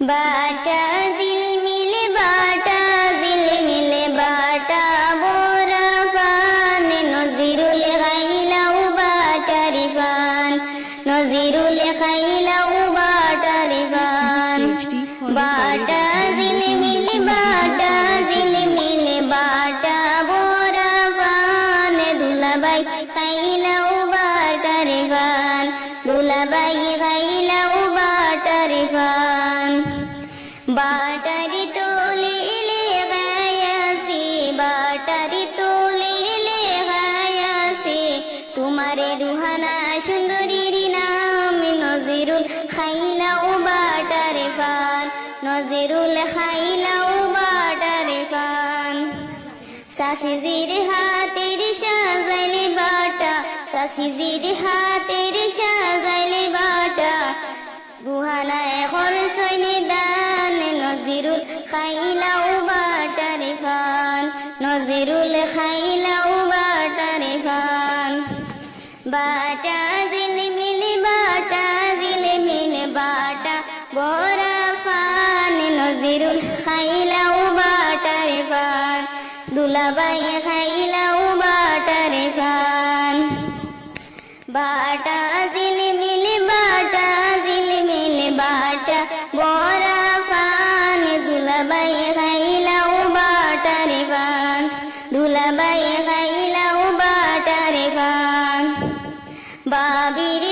বাটা ঝিলমিল বাটা ঝিলমিল বাটা বোরা ফান নজিরুল খাইলাও বাটারি ফান নজিরুল খাইলাও বাটারি ফান বাটা ঝিলমিল বাটা ঝিলমিল বাটা বোরা ফান দুলাবাই খাইলাও বাটারি ফান দুলাবাই খাইলাও বাটারি ফান বাটারি তোলিলে গায়াসি বাটারি তোলিলে গায়াসি তোমারে রুহানা সুন্দরীর নাম নজিরুল খাইলাও বাটারি ফান নজিরুল খাইলাও বাটারি ফান সাসিজির হাতের সাজাইলে বাটা সাসিজির হাতের সাজাইলে বাটা রুহানায় খরচইনে দান নজিরুল খাইলাও বাটারি ফান নজিরুল খাইলাও বাটারি ফান বাটা ঝিলমিল বাটা ঝিলমিল বাটা বোরা ফান নজিরুল খাইলাও বাটারি ফান দুলাবাই খাইলাও বাটারি ফান বাটা ঝিলমিল বাটা ঝিলমিল বাটা বোরা ফান দুলাবাই খাইলাও বাটারি ফান দুলাবাই খাইলাও বাটারি ফান বাবির